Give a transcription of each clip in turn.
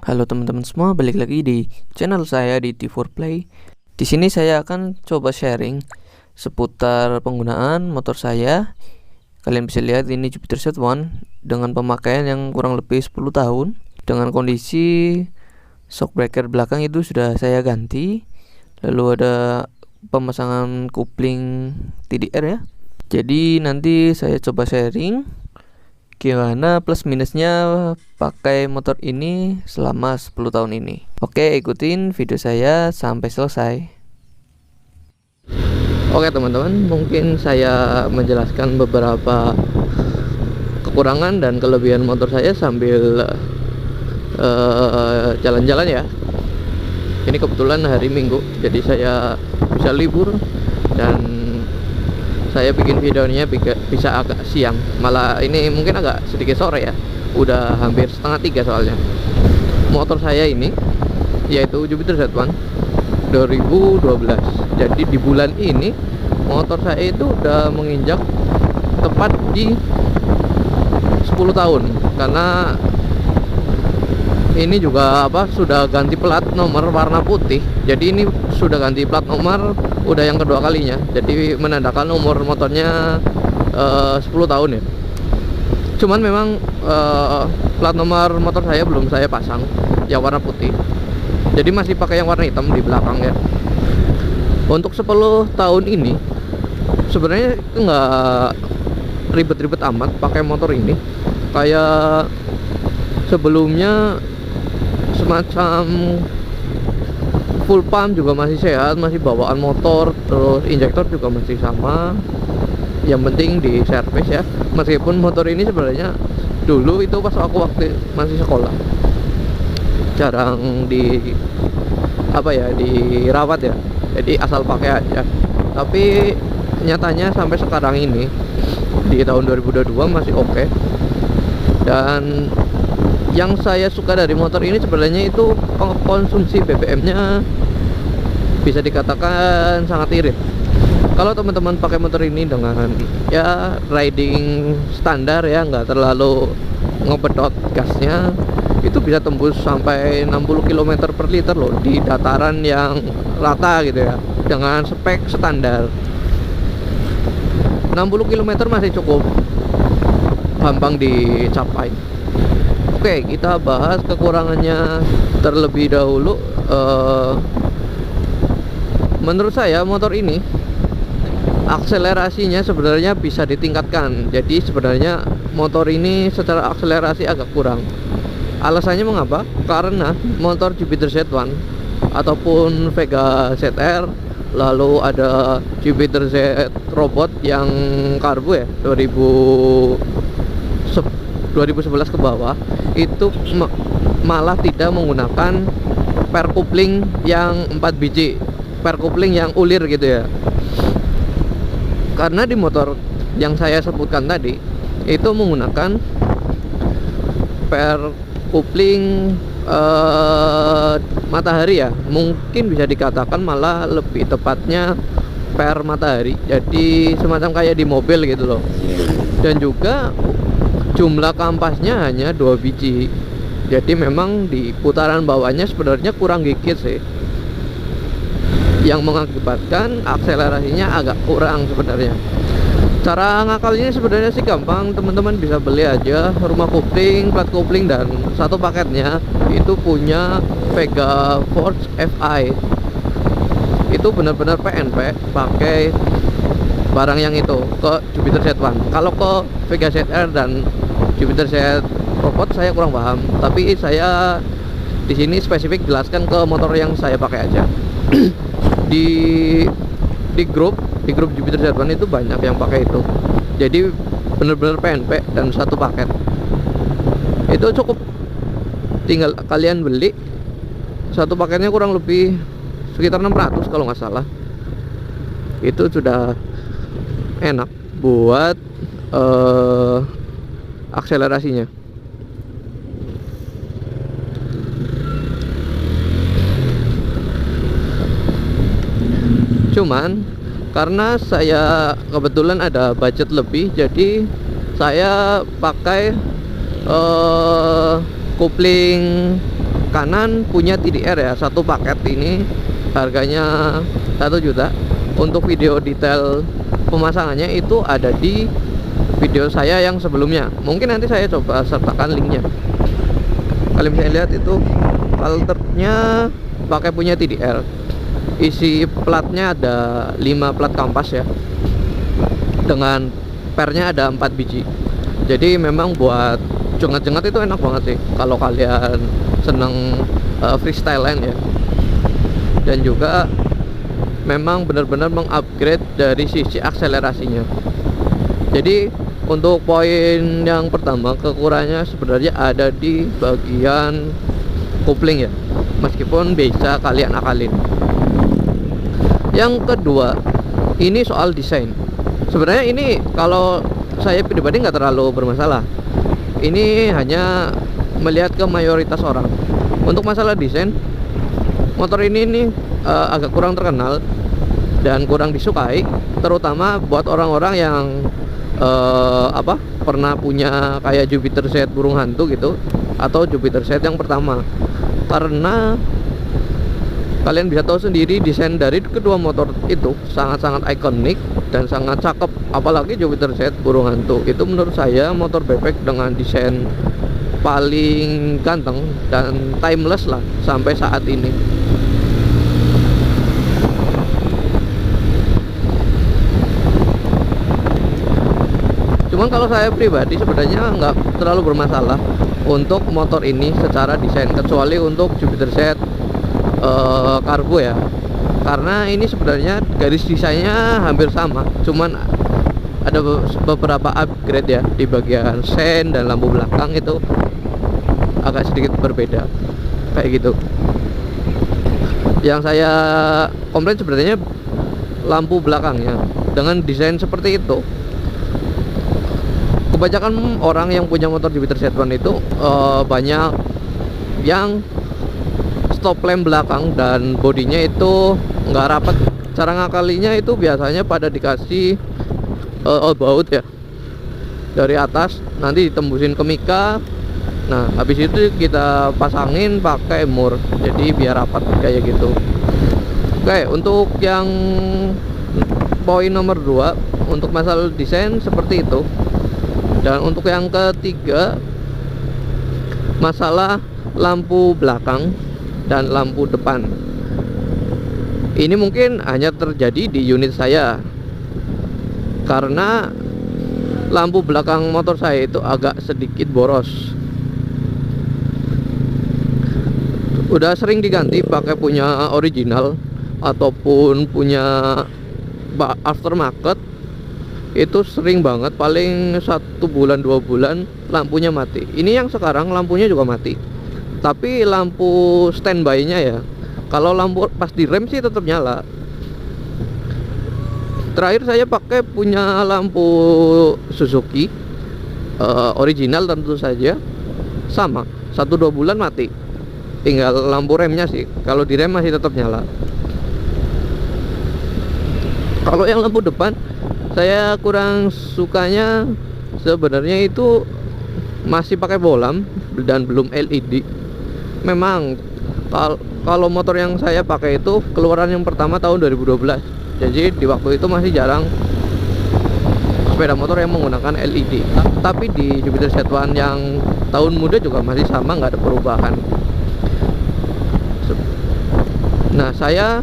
Halo teman-teman semua, balik lagi di channel saya di T4Play. Di sini saya akan coba sharing seputar penggunaan motor saya. Kalian bisa lihat ini Jupiter Z1 dengan pemakaian yang kurang lebih 10 tahun. Dengan kondisi shock breaker belakang itu sudah saya ganti. Lalu ada pemasangan kopling TDR ya. Jadi nanti saya coba sharing gimana plus minusnya pakai motor ini selama 10 tahun ini. Oke, ikutin video saya sampai selesai. Oke teman-teman, mungkin saya menjelaskan beberapa kekurangan dan kelebihan motor saya sambil jalan-jalan ya. Ini kebetulan hari Minggu, jadi saya bisa libur dan saya bikin videonya bisa agak siang, malah ini mungkin agak sedikit sore ya, udah hampir setengah 3 soalnya. Motor saya ini yaitu Jupiter Z1 2012. Jadi di bulan ini motor saya itu udah menginjak tepat di 10 tahun, karena ini juga sudah ganti plat nomor warna putih. Jadi ini sudah ganti plat nomor, udah yang kedua kalinya. Jadi menandakan umur motornya 10 tahun ya. Cuman memang plat nomor motor saya belum saya pasang yang warna putih. Jadi masih pakai yang warna hitam di belakang ya. Untuk 10 tahun ini sebenarnya nggak ribet-ribet amat pakai motor ini. Kayak sebelumnya semacam full pump juga masih sehat, masih bawaan motor, terus injektor juga masih sama. Yang penting di servis ya. Meskipun motor ini sebenarnya dulu itu pas aku waktu masih sekolah jarang dirawat ya, jadi asal pakai aja. Tapi nyatanya sampai sekarang ini di tahun 2022 masih oke. Dan yang saya suka dari motor ini sebenarnya itu konsumsi BBM-nya bisa dikatakan sangat irit. Kalau teman-teman pakai motor ini dengan ya riding standar ya, nggak terlalu ngepedot gasnya, itu bisa tembus sampai 60 km per liter loh di dataran yang rata gitu ya, dengan spek standar. 60 km masih cukup gampang dicapai. Oke, kita bahas kekurangannya terlebih dahulu. Menurut saya motor ini akselerasinya sebenarnya bisa ditingkatkan. Jadi sebenarnya motor ini secara akselerasi agak kurang. Alasannya mengapa? Karena motor Jupiter Z1 ataupun Vega ZR, lalu ada Jupiter Z Robot yang karbo ya, 2011 ke bawah, itu malah tidak menggunakan per coupling yang 4 biji, per coupling yang ulir gitu ya. Karena di motor yang saya sebutkan tadi itu menggunakan per coupling matahari ya, mungkin bisa dikatakan malah lebih tepatnya per matahari. Jadi semacam kayak di mobil gitu loh. Dan juga jumlah kampasnya hanya 2 biji. Jadi memang di putaran bawahnya sebenarnya kurang gigit sih, yang mengakibatkan akselerasinya agak kurang sebenarnya. Cara ngakalnya sebenarnya sih gampang, teman-teman bisa beli aja rumah kopling, plat kopling, dan satu paketnya itu punya Vega Force FI. Itu benar-benar PNP pakai barang yang itu ke Jupiter Z1. Kalau ke Vega ZR dan Jupiter Z Robot saya kurang paham, tapi saya di sini spesifik jelaskan ke motor yang saya pakai aja. di grup Jupiter Z1 itu banyak yang pakai itu. Jadi bener-bener PNP dan satu paket itu cukup. Tinggal kalian beli satu paketnya kurang lebih sekitar 600 kalau nggak salah. Itu sudah enak buat akselerasinya. Cuman karena saya kebetulan ada budget lebih, jadi saya pakai kopling Canon punya TDR ya, satu paket ini harganya 1 juta. Untuk video detail pemasangannya itu ada di video saya yang sebelumnya. Mungkin nanti saya coba sertakan linknya. Kalian bisa lihat itu alternya pakai punya TDR. Isi platnya ada 5 plat kampas ya, dengan pernya ada 4 biji. Jadi memang buat jengat-jengat itu enak banget sih kalau kalian seneng freestylean ya. Dan juga memang benar-benar mengupgrade dari sisi akselerasinya. Jadi untuk poin yang pertama, kekurangannya sebenarnya ada di bagian kopling ya, meskipun bisa kalian akalin. Yang kedua, ini soal desain. Sebenarnya ini kalau saya pribadi nggak terlalu bermasalah. Ini hanya melihat ke mayoritas orang. Untuk masalah desain, motor ini agak kurang terkenal dan kurang disukai, terutama buat orang-orang yang pernah punya kayak Jupiter Z burung hantu gitu, atau Jupiter Z yang pertama. Karena kalian bisa tahu sendiri, desain dari kedua motor itu sangat-sangat ikonik dan sangat cakep. Apalagi Jupiter Z burung hantu itu menurut saya motor bebek dengan desain paling ganteng dan timeless lah sampai saat ini. Cuman kalau saya pribadi sebenarnya nggak terlalu bermasalah untuk motor ini secara desain, kecuali untuk Jupiter Z Cargo ya, karena ini sebenarnya garis desainnya hampir sama, cuman ada beberapa upgrade ya di bagian sen dan lampu belakang itu agak sedikit berbeda kayak gitu. Yang saya komplain sebenarnya lampu belakangnya dengan desain seperti itu. Kebanyakan orang yang punya motor Jupiter Z1 itu banyak yang stop lamp belakang dan bodinya itu nggak rapat. Cara ngakalinya itu biasanya pada dikasih all baut ya dari atas, nanti ditembusin ke mika. Nah habis itu kita pasangin pakai mur, jadi biar rapat kayak gitu. Oke, untuk yang poin nomor 2 untuk masalah desain seperti itu. Dan untuk yang ketiga, masalah lampu belakang dan lampu depan. Ini mungkin hanya terjadi di unit saya, karena lampu belakang motor saya itu agak sedikit boros. Udah sering diganti pakai punya original ataupun punya aftermarket, itu sering banget, paling 1 bulan 2 bulan lampunya mati. Ini yang sekarang lampunya juga mati, tapi lampu standby-nya ya, kalau lampu pas direm sih tetap nyala. Terakhir saya pakai punya lampu Suzuki original tentu saja, sama 1-2 bulan mati, tinggal lampu remnya sih, kalau direm masih tetap nyala. Kalau yang lampu depan saya kurang sukanya sebenarnya itu masih pakai bolam dan belum LED. Memang kalau motor yang saya pakai itu keluaran yang pertama tahun 2012, jadi di waktu itu masih jarang sepeda motor yang menggunakan LED. Tapi di Jupiter Z1 yang tahun muda juga masih sama, nggak ada perubahan. Nah saya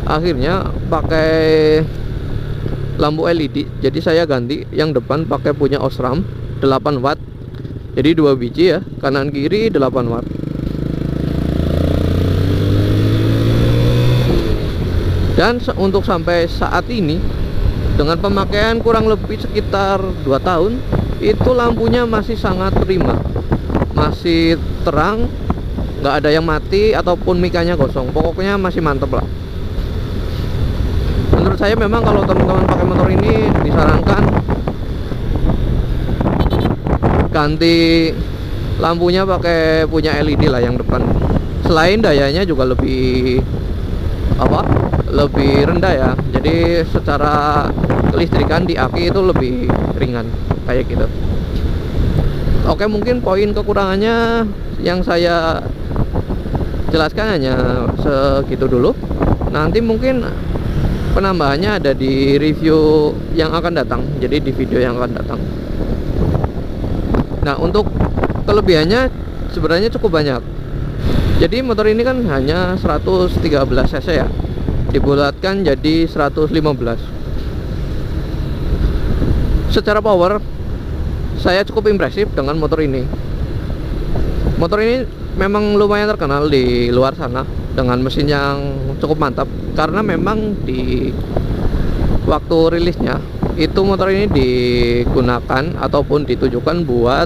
akhirnya pakai lampu LED, jadi saya ganti yang depan pakai punya Osram 8 watt, jadi 2 biji ya, kanan kiri 8 watt. Dan untuk sampai saat ini, dengan pemakaian kurang lebih sekitar 2 tahun, itu lampunya masih sangat prima, masih terang, nggak ada yang mati ataupun mikanya kosong. Pokoknya masih mantep lah. Menurut saya memang kalau teman-teman pakai motor ini disarankan ganti lampunya pakai punya LED lah yang depan. Selain dayanya juga lebih lebih rendah ya, jadi secara kelistrikan di aki itu lebih ringan kayak gitu. Oke, mungkin poin kekurangannya yang saya jelaskan hanya segitu dulu. Nanti mungkin penambahannya ada di review yang akan datang, jadi di video yang akan datang. Nah, untuk kelebihannya sebenarnya cukup banyak. Jadi motor ini kan hanya 113 cc ya, dibulatkan jadi 115. Secara power saya cukup impresif dengan motor ini. Motor ini memang lumayan terkenal di luar sana dengan mesin yang cukup mantap, karena memang di waktu rilisnya itu motor ini digunakan ataupun ditujukan buat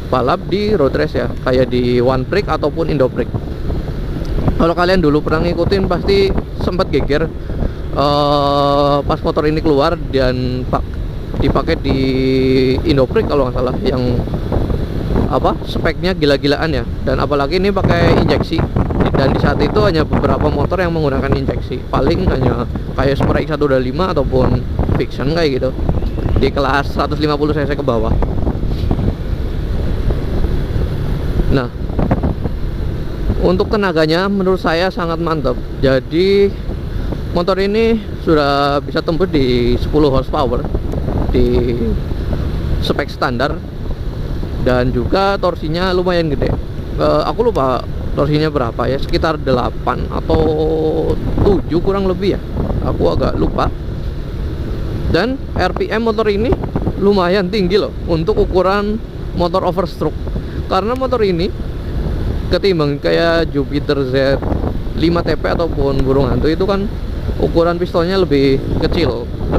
balap di road race ya, kayak di One Prix ataupun Indo Prix. Kalau kalian dulu pernah ngikutin pasti sempat geger pas motor ini keluar dan dipakai di Indo Prix kalau nggak salah, yang speknya gila-gilaan ya. Dan apalagi ini pakai injeksi, dan di saat itu hanya beberapa motor yang menggunakan injeksi, paling hanya kayak Supra X125 ataupun Fiction kayak gitu di kelas 150 cc ke bawah. Nah, untuk tenaganya menurut saya sangat mantap. Jadi motor ini sudah bisa tembus di 10 horsepower di spek standar, dan juga torsinya lumayan gede. Aku lupa torsinya berapa ya, sekitar 8 atau 7 kurang lebih ya, aku agak lupa. Dan RPM motor ini lumayan tinggi loh untuk ukuran motor overstroke, karena motor ini ketimbang kayak Jupiter Z 5TP ataupun burung hantu itu kan ukuran pistonnya lebih kecil 1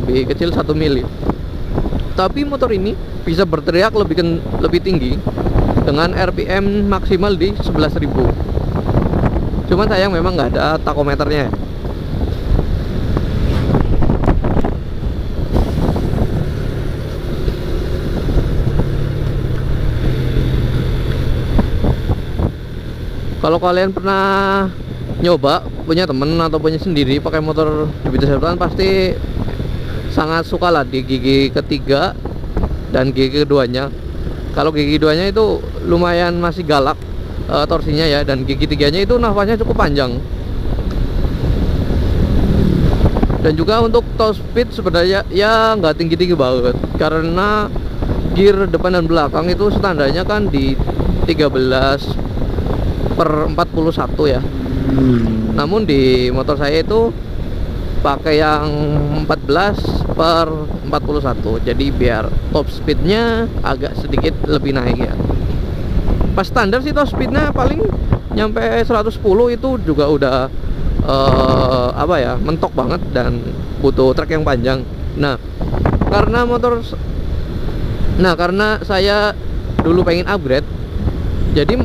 mili. Tapi motor ini bisa berteriak lebih tinggi dengan RPM maksimal di 11.000. Cuman sayang memang nggak ada takometernya. Kalau kalian pernah nyoba, punya temen atau punya sendiri pakai motor Jupiter Z pasti sangat suka lah di gigi ketiga dan gigi keduanya. Kalau gigi keduanya itu lumayan masih galak torsinya ya, dan gigi tiganya itu nafasnya cukup panjang. Dan juga untuk top speed sebenarnya ya nggak tinggi-tinggi banget, karena gear depan dan belakang itu standarnya kan di 13/41 ya. Namun di motor saya itu pakai yang 14/41, jadi biar top speednya agak sedikit lebih naik ya. Pas standar sih top speednya paling nyampe 110, itu juga udah mentok banget dan butuh trek yang panjang. Karena saya dulu pengen upgrade, jadi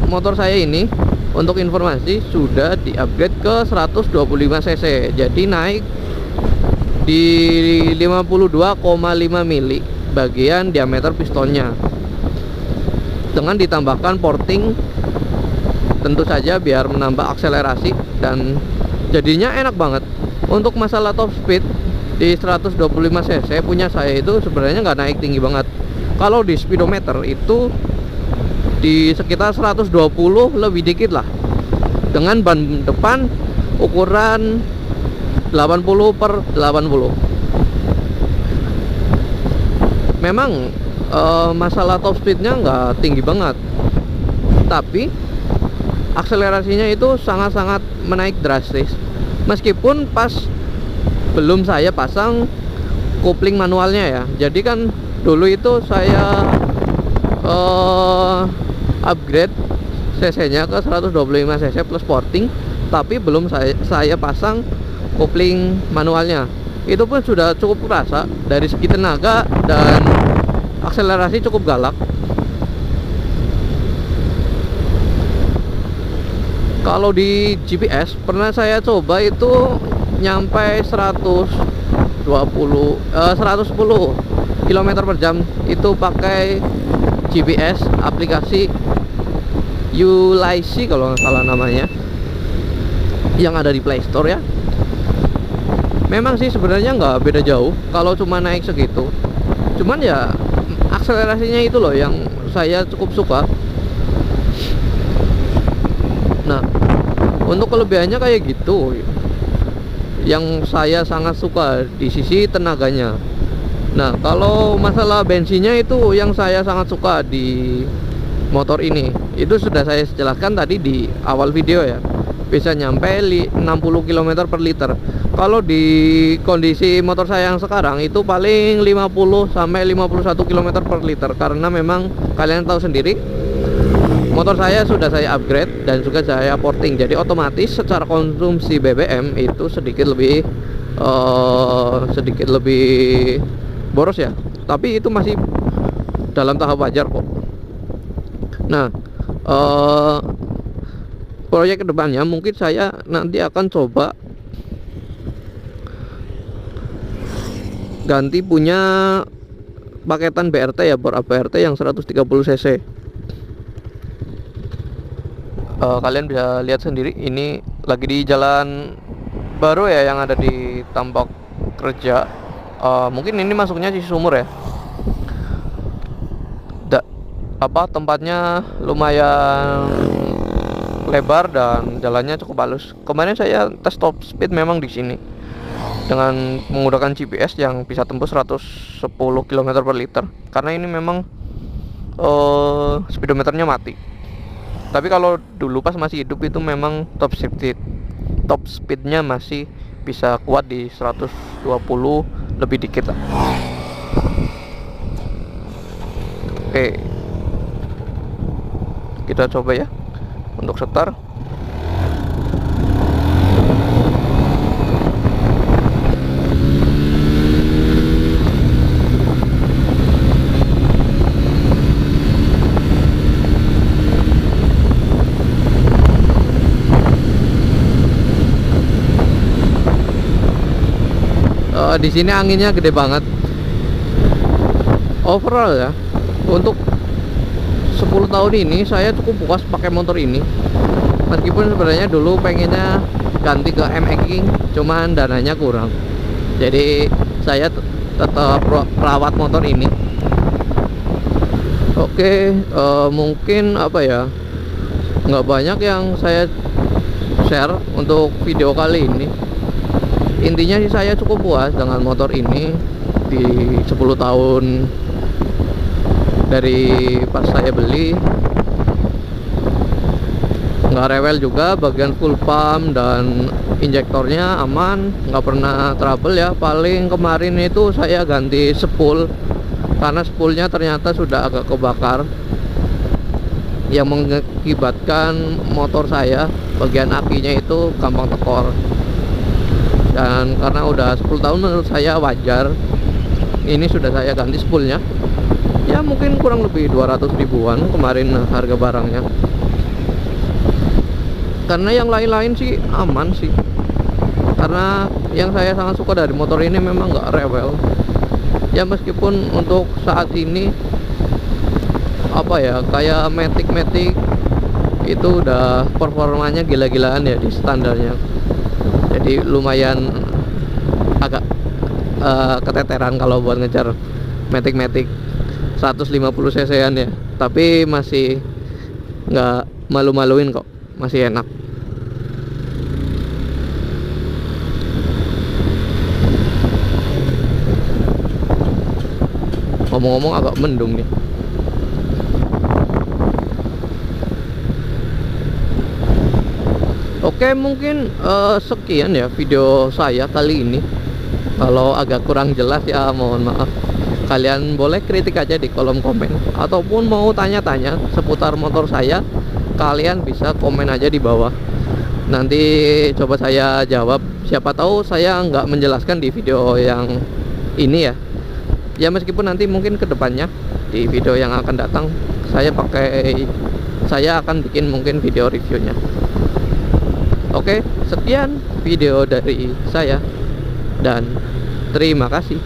motor saya ini untuk informasi sudah di-upgrade ke 125 cc. Jadi naik di 52,5 mili bagian diameter pistonnya, dengan ditambahkan porting tentu saja biar menambah akselerasi, dan jadinya enak banget. Untuk masalah top speed di 125 cc punya saya itu sebenarnya nggak naik tinggi banget. Kalau di speedometer itu di sekitar 120 lebih dikit lah, dengan ban depan ukuran 80/80. Memang masalah top speednya nggak tinggi banget, tapi akselerasinya itu sangat-sangat menaik drastis. Meskipun pas belum saya pasang kopling manualnya ya. Jadi kan dulu itu saya upgrade cc-nya ke 125 cc plus porting, tapi belum saya pasang kopling manualnya. Itu pun sudah cukup terasa dari segi tenaga dan akselerasi cukup galak. Kalau di GPS pernah saya coba itu nyampe 110 km/jam itu pakai GPS aplikasi ULIC kalau nggak salah namanya, yang ada di Play Store ya. Memang sih sebenarnya nggak beda jauh kalau cuma naik segitu, cuman ya akselerasinya itu loh yang saya cukup suka. Nah, untuk kelebihannya kayak gitu, yang saya sangat suka di sisi tenaganya. Nah, kalau masalah bensinnya itu yang saya sangat suka di motor ini, itu sudah saya jelaskan tadi di awal video ya. Bisa nyampe 60 km per liter. Kalau di kondisi motor saya yang sekarang itu paling 50 sampai 51 km per liter, karena memang kalian tahu sendiri motor saya sudah saya upgrade dan juga saya porting, jadi otomatis secara konsumsi BBM itu sedikit lebih boros ya, tapi itu masih dalam tahap wajar kok. Nah, proyek kedepannya mungkin saya nanti akan coba ganti punya paketan BRT ya, bor BRT yang 130 cc. Kalian bisa lihat sendiri, ini lagi di jalan baru ya yang ada di Tambak Kerja. Mungkin ini masuknya Cisumur ya. Tempatnya lumayan lebar dan jalannya cukup halus. Kemarin saya tes top speed memang di sini dengan menggunakan GPS yang bisa tembus 110 km per liter, karena ini memang speedometernya mati. Tapi kalau dulu pas masih hidup itu memang top speednya masih bisa kuat di 120 lebih dikit lah. Oke, kita coba ya untuk setar. Di sini anginnya gede banget. Overall ya, untuk 10 tahun ini saya cukup puas pakai motor ini. Meskipun sebenarnya dulu pengennya ganti ke MX-ing, cuman dananya kurang. Jadi saya tetap rawat motor ini. Oke, mungkin apa ya, nggak banyak yang saya share untuk video kali ini. Intinya sih saya cukup puas dengan motor ini di 10 tahun dari pas saya beli. Nggak rewel juga, bagian full pump dan injektornya aman, nggak pernah trouble ya. Paling kemarin itu saya ganti spool karena spoolnya ternyata sudah agak kebakar, yang mengakibatkan motor saya bagian akinya itu gampang tekor. Dan karena udah 10 tahun menurut saya wajar. Ini sudah saya ganti spoolnya. Ya mungkin kurang lebih 200 ribuan kemarin harga barangnya. Karena yang lain-lain sih aman sih. Karena yang saya sangat suka dari motor ini memang nggak rewel. Ya meskipun untuk saat ini apa ya, kayak Matic itu udah performanya gila-gilaan ya di standarnya. Jadi lumayan agak keteteran kalau buat ngejar Matic 150 cc-an ya. Tapi masih nggak malu-maluin kok, masih enak. Ngomong-ngomong agak mendung nih. Oke, mungkin sekian ya video saya kali ini. Kalau agak kurang jelas ya mohon maaf. Kalian boleh kritik aja di kolom komen, ataupun mau tanya-tanya seputar motor saya, kalian bisa komen aja di bawah. Nanti coba saya jawab. Siapa tahu saya nggak menjelaskan di video yang ini ya. Ya meskipun nanti mungkin kedepannya di video yang akan datang saya akan bikin mungkin video reviewnya. Oke, sekian video dari saya dan terima kasih.